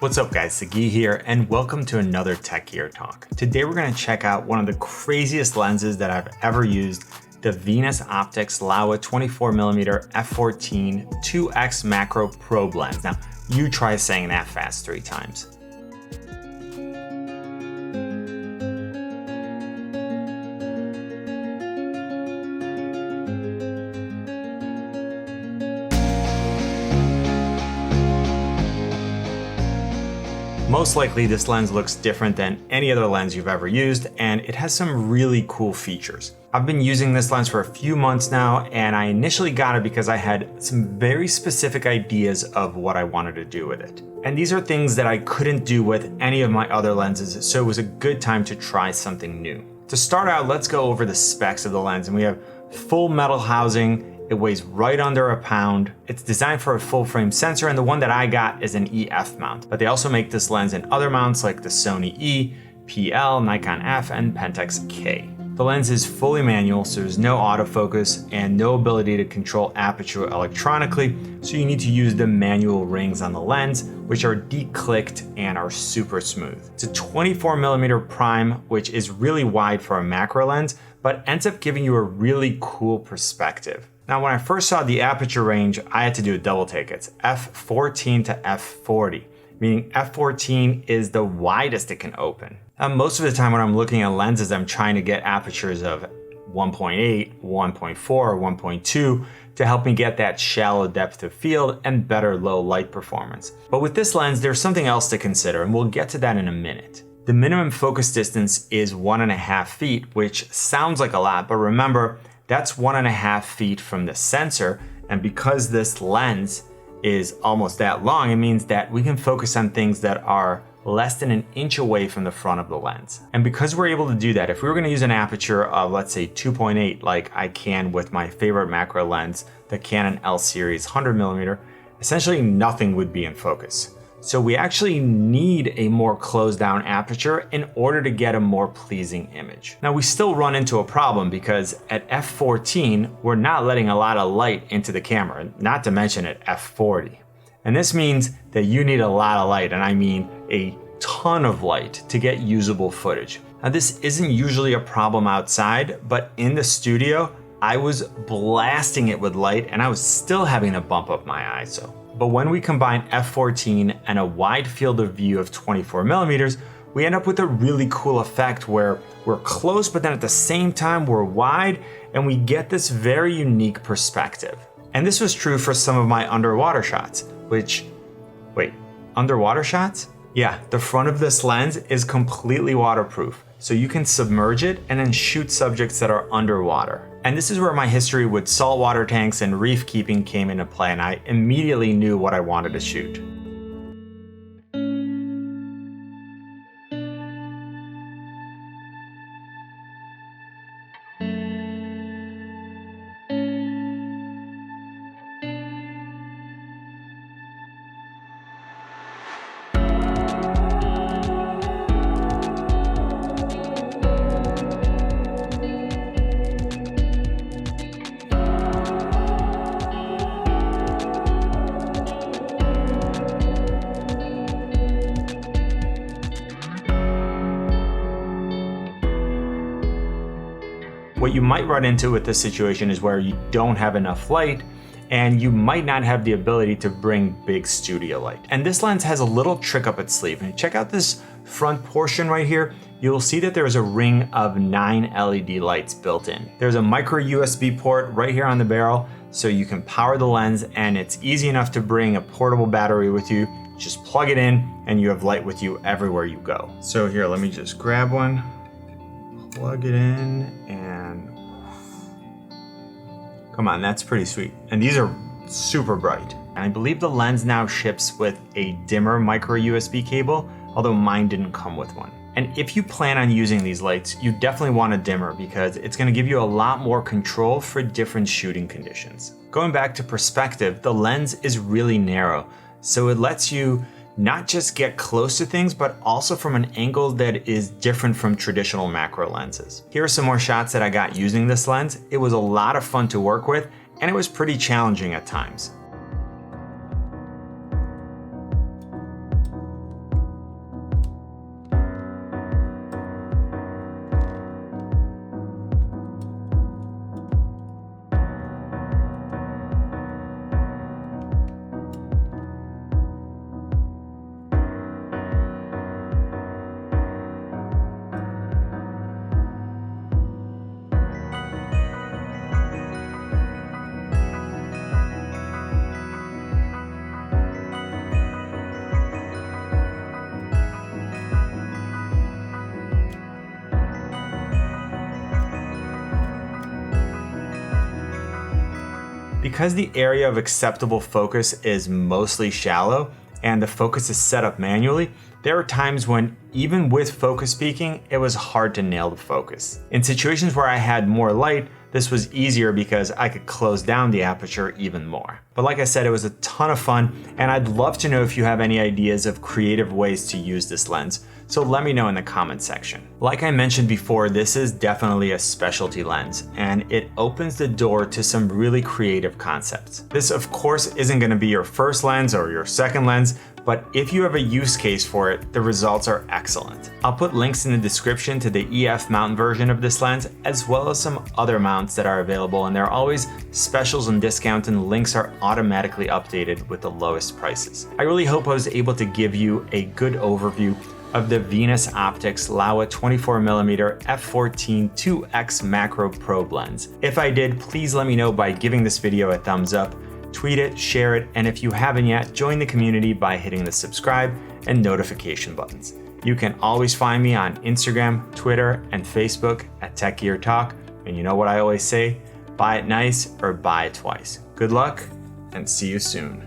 What's up guys, Sagi here, and welcome to another Tech Gear Talk. Today we're going to check out one of the craziest lenses that I've ever used, the Venus Optics Laowa 24mm f/14 2x macro probe lens. Now, you try saying that fast 3 times. Most likely this lens looks different than any other lens you've ever used, and it has some really cool features. I've been using this lens for a few months now, and I initially got it because I had some very specific ideas of what I wanted to do with it. And these are things that I couldn't do with any of my other lenses, so it was a good time to try something new. To start out, let's go over the specs of the lens, and we have full metal housing. It weighs right under a pound. It's designed for a full frame sensor, and the one that I got is an EF mount. But they also make this lens in other mounts like the Sony E, PL, Nikon F, and Pentax K. The lens is fully manual, so there's no autofocus and no ability to control aperture electronically, so you need to use the manual rings on the lens, which are declicked and are super smooth. It's a 24mm prime, which is really wide for a macro lens, but ends up giving you a really cool perspective. Now, when I first saw the aperture range, I had to do a double take. It's f/14 to f/40, meaning f/14 is the widest it can open. Now, most of the time when I'm looking at lenses, I'm trying to get apertures of 1.8, 1.4, or 1.2 to help me get that shallow depth of field and better low light performance. But with this lens, there's something else to consider, and we'll get to that in a minute. The minimum focus distance is 1.5 feet, which sounds like a lot, but remember, that's 1.5 feet from the sensor, and because this lens is almost that long, it means that we can focus on things that are less than 1 inch away from the front of the lens. And because we're able to do that, if we were going to use an aperture of, let's say, 2.8 like I can with my favorite macro lens, the Canon L series 100mm, essentially nothing would be in focus. So we actually need a more closed down aperture in order to get a more pleasing image. Now, we still run into a problem because at f/14, we're not letting a lot of light into the camera, not to mention at f/40. And this means that you need a lot of light, and I mean a ton of light, to get usable footage. Now, this isn't usually a problem outside, but in the studio, I was blasting it with light and I was still having to bump up my ISO. But when we combine f/14 and a wide field of view of 24mm, we end up with a really cool effect where we're close, but then at the same time we're wide, and we get this very unique perspective. And this was true for some of my underwater shots, underwater shots? Yeah, the front of this lens is completely waterproof, so you can submerge it and then shoot subjects that are underwater. And this is where my history with saltwater tanks and reef keeping came into play, and I immediately knew what I wanted to shoot. What you might run into with this situation is where you don't have enough light and you might not have the ability to bring big studio light. And this lens has a little trick up its sleeve. And check out this front portion right here. You'll see that there's a ring of 9 LED lights built in. There's a micro USB port right here on the barrel, so you can power the lens, and it's easy enough to bring a portable battery with you. Just plug it in and you have light with you everywhere you go. So here, let me just grab one, plug it in, and come on, that's pretty sweet. And these are super bright. And I believe the lens now ships with a dimmer micro USB cable, although mine didn't come with one. And if you plan on using these lights, you definitely want a dimmer because it's going to give you a lot more control for different shooting conditions. Going back to perspective, the lens is really narrow, so it lets you not just get close to things, but also from an angle that is different from traditional macro lenses. Here are some more shots that I got using this lens. It was a lot of fun to work with, and it was pretty challenging at times. Because the area of acceptable focus is mostly shallow and the focus is set up manually, there are times when, even with focus peaking, it was hard to nail the focus. In situations where I had more light, this was easier because I could close down the aperture even more. But like I said, it was a ton of fun, and I'd love to know if you have any ideas of creative ways to use this lens, so let me know in the comments section. Like I mentioned before, this is definitely a specialty lens, and it opens the door to some really creative concepts. This of course isn't going to be your first lens or your second lens, but if you have a use case for it, the results are excellent. I'll put links in the description to the EF mount version of this lens, as well as some other mounts that are available, and there are always specials and discounts, and links are automatically updated with the lowest prices. I really hope I was able to give you a good overview of the Venus Optics Laowa 24mm f/14 2x macro probe lens. If I did, please let me know by giving this video a thumbs up, tweet it, share it, and if you haven't yet, join the community by hitting the subscribe and notification buttons. You can always find me on Instagram, Twitter, and Facebook at Tech Gear Talk, and you know what I always say, buy it nice or buy it twice. Good luck, and see you soon.